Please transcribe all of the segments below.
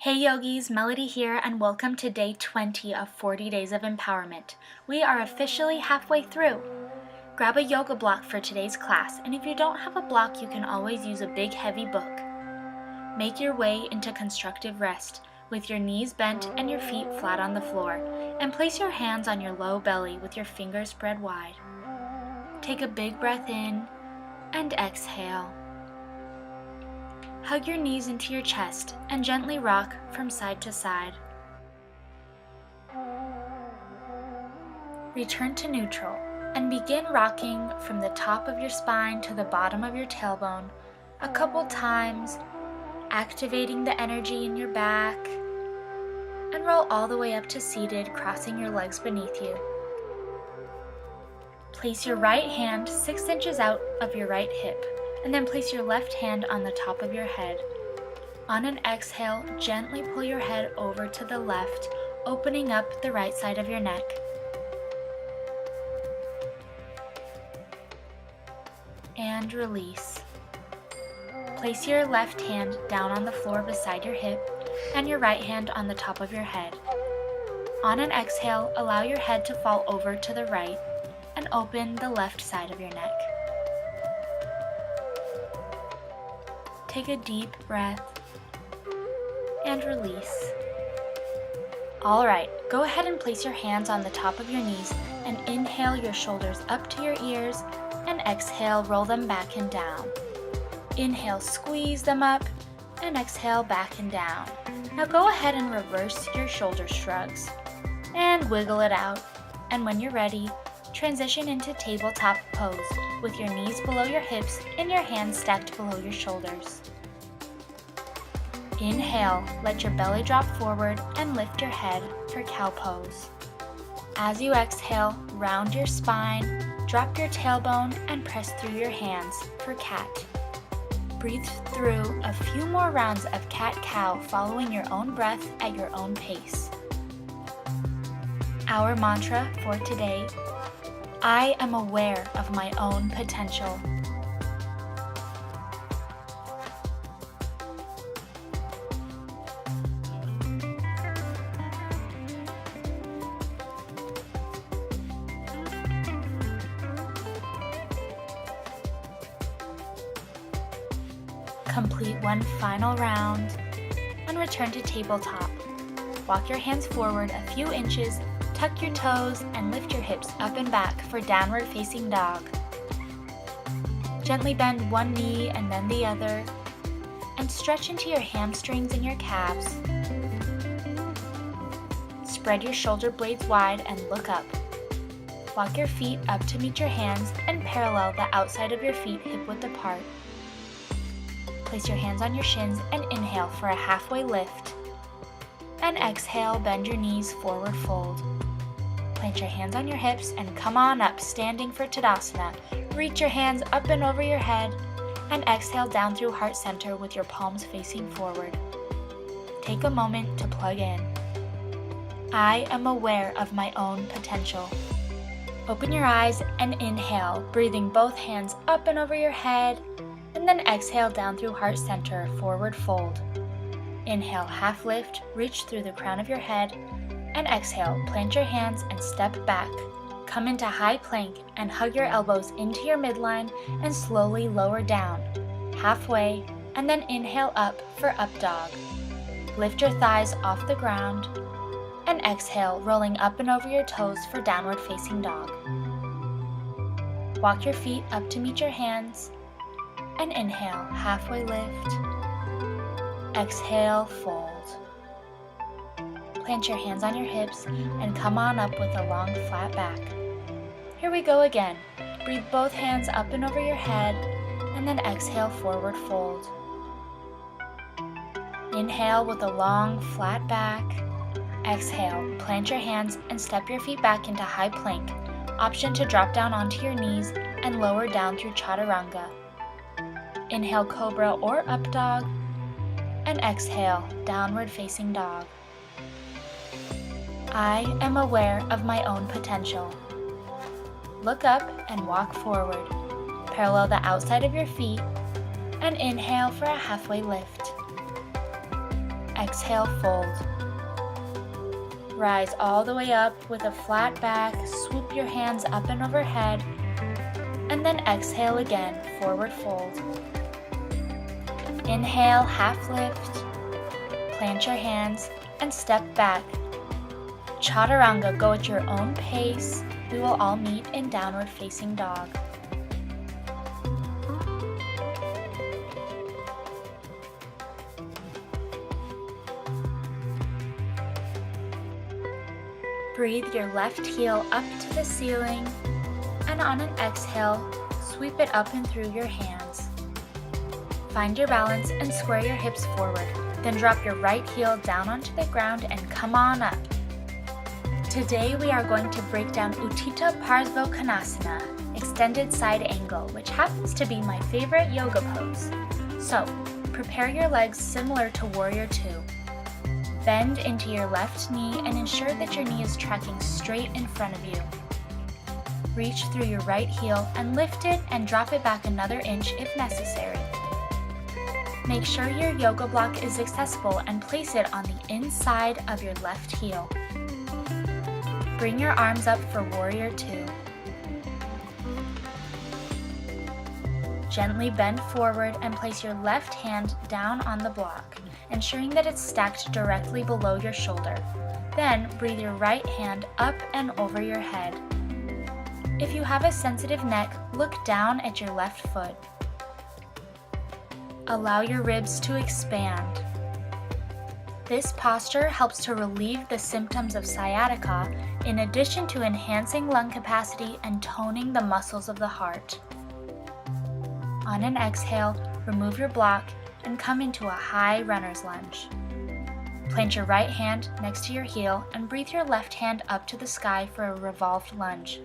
Hey yogis, Melody here and welcome to day 20 of 40 Days of Empowerment. We are officially halfway through. Grab a yoga block for today's class, and if you don't have a block, you can always use a big heavy book. Make your way into constructive rest with your knees bent and your feet flat on the floor, and place your hands on your low belly with your fingers spread wide. Take a big breath in and exhale. Hug your knees into your chest and gently rock from side to side. Return to neutral and begin rocking from the top of your spine to the bottom of your tailbone a couple times, activating the energy in your back, and roll all the way up to seated, crossing your legs beneath you. Place your right hand 6 inches out of your right hip, and then place your left hand on the top of your head. On an exhale, gently pull your head over to the left, opening up the right side of your neck. And release. Place your left hand down on the floor beside your hip and your right hand on the top of your head. On an exhale, allow your head to fall over to the right and open the left side of your neck. Take a deep breath and release. All right, go ahead and place your hands on the top of your knees and inhale your shoulders up to your ears and exhale, roll them back and down. Inhale, squeeze them up and exhale back and down. Now go ahead and reverse your shoulder shrugs and wiggle it out. And when you're ready, transition into tabletop pose with your knees below your hips and your hands stacked below your shoulders. Inhale, let your belly drop forward and lift your head for cow pose. As you exhale, round your spine, drop your tailbone and press through your hands for cat. Breathe through a few more rounds of cat-cow, following your own breath at your own pace. Our mantra for today: I am aware of my own potential. Complete one final round and return to tabletop. Walk your hands forward a few inches, tuck your toes, and lift your hips up and back for downward facing dog. Gently bend one knee and then the other, and stretch into your hamstrings and your calves. Spread your shoulder blades wide and look up. Walk your feet up to meet your hands and parallel the outside of your feet hip-width apart. Place your hands on your shins and inhale for a halfway lift. And exhale, bend your knees, forward fold. Plant your hands on your hips and come on up, standing for Tadasana. Reach your hands up and over your head and exhale down through heart center with your palms facing forward. Take a moment to plug in. I am aware of my own potential. Open your eyes and inhale, breathing both hands up and over your head, and then exhale down through heart center, forward fold. Inhale, half lift, reach through the crown of your head, and exhale, plant your hands and step back. Come into high plank and hug your elbows into your midline and slowly lower down, halfway, and then inhale up for up dog. Lift your thighs off the ground, and exhale, rolling up and over your toes for downward facing dog. Walk your feet up to meet your hands, and inhale, halfway lift. Exhale, fold. Plant your hands on your hips and come on up with a long, flat back. Here we go again. Breathe both hands up and over your head, and then exhale, forward fold. Inhale with a long, flat back. Exhale, plant your hands and step your feet back into high plank. Option to drop down onto your knees and lower down through chaturanga. Inhale, cobra or up dog, and exhale, downward facing dog. I am aware of my own potential. Look up and walk forward. Parallel the outside of your feet and inhale for a halfway lift. Exhale, fold. Rise all the way up with a flat back, swoop your hands up and overhead, and then exhale again, forward fold. Inhale, half lift, plant your hands, and step back. Chaturanga, go at your own pace. We will all meet in downward facing dog. Breathe your left heel up to the ceiling, and on an exhale, sweep it up and through your hands. Find your balance and square your hips forward. Then drop your right heel down onto the ground and come on up. Today we are going to break down uttitha parsvakonasana, extended side angle, which happens to be my favorite yoga pose. So, prepare your legs similar to warrior two. Bend into your left knee and ensure that your knee is tracking straight in front of you. Reach through your right heel and lift it and drop it back another inch if necessary. Make sure your yoga block is accessible and place it on the inside of your left heel. Bring your arms up for warrior two. Gently bend forward and place your left hand down on the block, ensuring that it's stacked directly below your shoulder. Then breathe your right hand up and over your head. If you have a sensitive neck, look down at your left foot. Allow your ribs to expand. This posture helps to relieve the symptoms of sciatica, in addition to enhancing lung capacity and toning the muscles of the heart. On an exhale, remove your block and come into a high runner's lunge. Plant your right hand next to your heel and breathe your left hand up to the sky for a revolved lunge.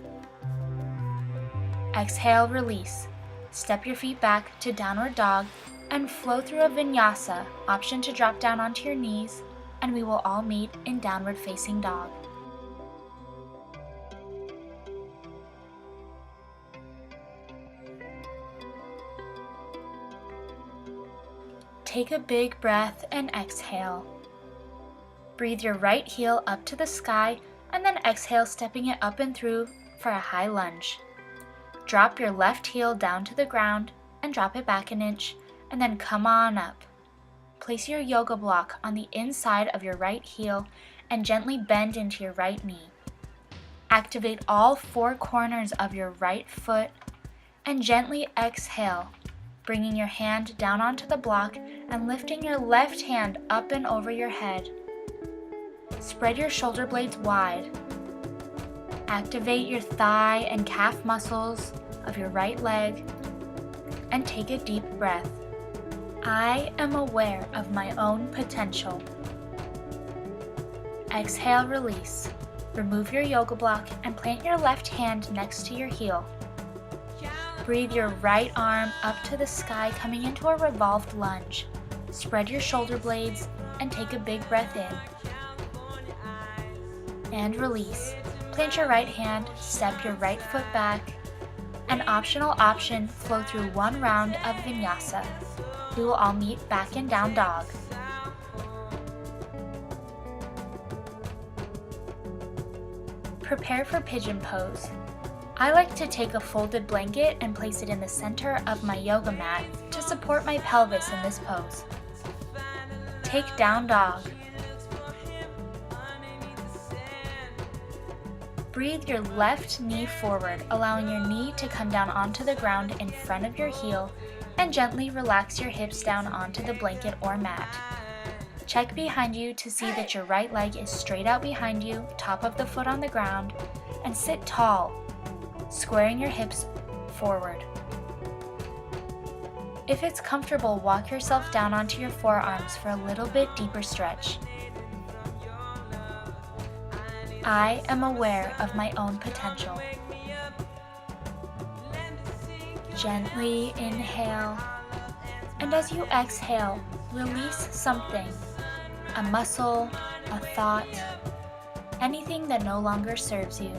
Exhale, release. Step your feet back to downward dog and flow through a vinyasa, option to drop down onto your knees, and we will all meet in downward facing dog. Take a big breath and exhale. Breathe your right heel up to the sky and then exhale, stepping it up and through for a high lunge. Drop your left heel down to the ground and drop it back an inch, and then come on up. Place your yoga block on the inside of your right heel and gently bend into your right knee. Activate all four corners of your right foot and gently exhale, bringing your hand down onto the block and lifting your left hand up and over your head. Spread your shoulder blades wide. Activate your thigh and calf muscles of your right leg and take a deep breath. I am aware of my own potential. Exhale, release. Remove your yoga block and plant your left hand next to your heel. Breathe your right arm up to the sky, coming into a revolved lunge. Spread your shoulder blades and take a big breath in. And release. Plant your right hand, step your right foot back. An optional option, flow through one round of vinyasa. We will all meet back in down dog. Prepare for pigeon pose. I like to take a folded blanket and place it in the center of my yoga mat to support my pelvis in this pose. Take down dog. Breathe your left knee forward, allowing your knee to come down onto the ground in front of your heel, and gently relax your hips down onto the blanket or mat. Check behind you to see that your right leg is straight out behind you, top of the foot on the ground, and sit tall, squaring your hips forward. If it's comfortable, walk yourself down onto your forearms for a little bit deeper stretch. I am aware of my own potential. Gently inhale, and as you exhale, release something, a muscle, a thought, anything that no longer serves you.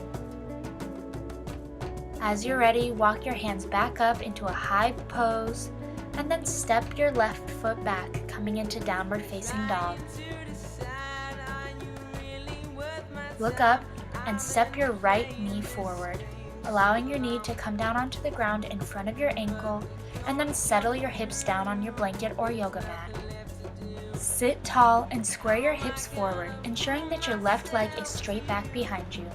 As you're ready, walk your hands back up into a high pose and then step your left foot back, coming into downward facing dog. Look up and step your right knee forward, allowing your knee to come down onto the ground in front of your ankle, and then settle your hips down on your blanket or yoga mat. Sit tall and square your hips forward, ensuring that your left leg is straight back behind you.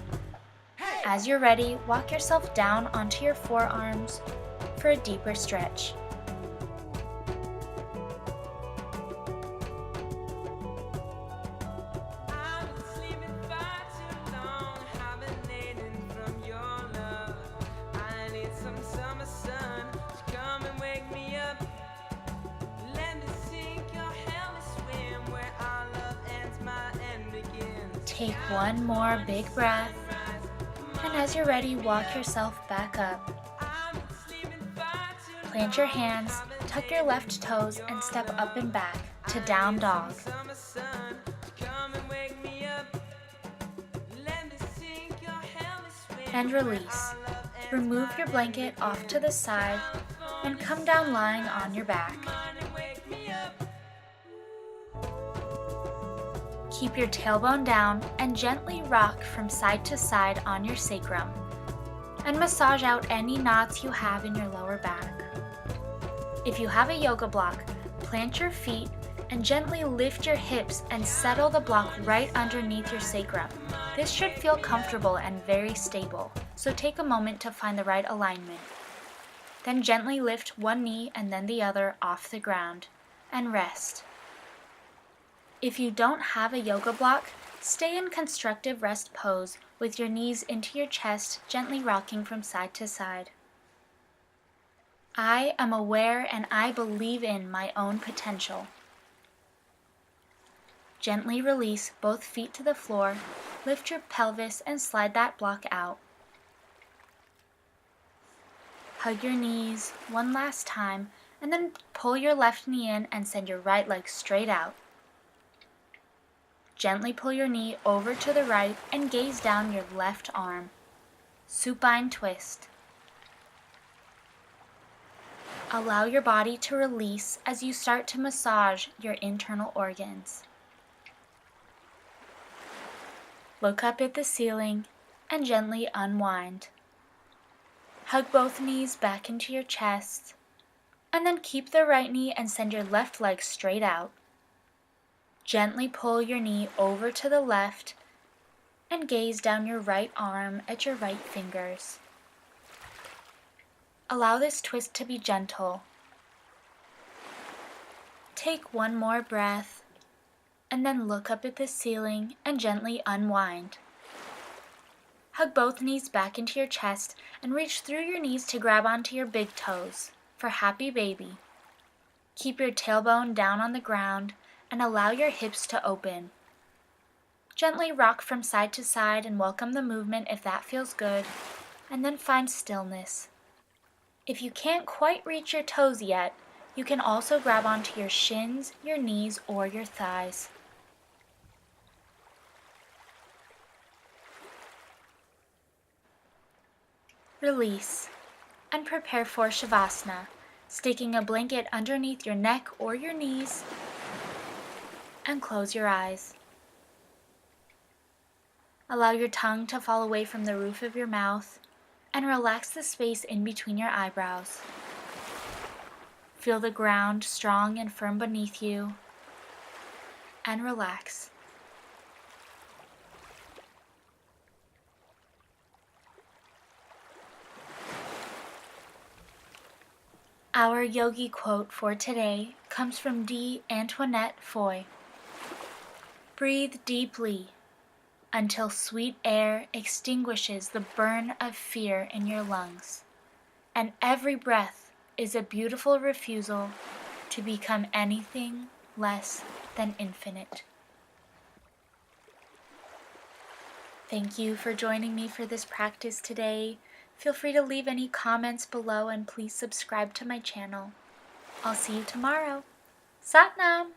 As you're ready, walk yourself down onto your forearms for a deeper stretch. Take one more big breath, and as you're ready, walk yourself back up. Plant your hands, tuck your left toes, and step up and back to down dog. And release. Remove your blanket off to the side and come down lying on your back. Keep your tailbone down and gently rock from side to side on your sacrum, and massage out any knots you have in your lower back. If you have a yoga block, plant your feet and gently lift your hips and settle the block right underneath your sacrum. This should feel comfortable and very stable, so take a moment to find the right alignment. Then gently lift one knee and then the other off the ground and rest. If you don't have a yoga block, stay in constructive rest pose with your knees into your chest, gently rocking from side to side. I am aware and I believe in my own potential. Gently release both feet to the floor, lift your pelvis and slide that block out. Hug your knees one last time and then pull your left knee in and send your right leg straight out. Gently pull your knee over to the right and gaze down your left arm. Supine twist. Allow your body to release as you start to massage your internal organs. Look up at the ceiling and gently unwind. Hug both knees back into your chest, and then keep the right knee and send your left leg straight out. Gently pull your knee over to the left and gaze down your right arm at your right fingers. Allow this twist to be gentle. Take one more breath and then look up at the ceiling and gently unwind. Hug both knees back into your chest and reach through your knees to grab onto your big toes for happy baby. Keep your tailbone down on the ground and allow your hips to open. Gently rock from side to side and welcome the movement if that feels good, and then find stillness. If you can't quite reach your toes yet, you can also grab onto your shins, your knees, or your thighs. Release and prepare for Shavasana, sticking a blanket underneath your neck or your knees, and close your eyes. Allow your tongue to fall away from the roof of your mouth and relax the space in between your eyebrows. Feel the ground strong and firm beneath you and relax. Our yogi quote for today comes from D. Antoinette Foy. Breathe deeply until sweet air extinguishes the burn of fear in your lungs, and every breath is a beautiful refusal to become anything less than infinite. Thank you for joining me for this practice today. Feel free to leave any comments below and please subscribe to my channel. I'll see you tomorrow. Sat Nam!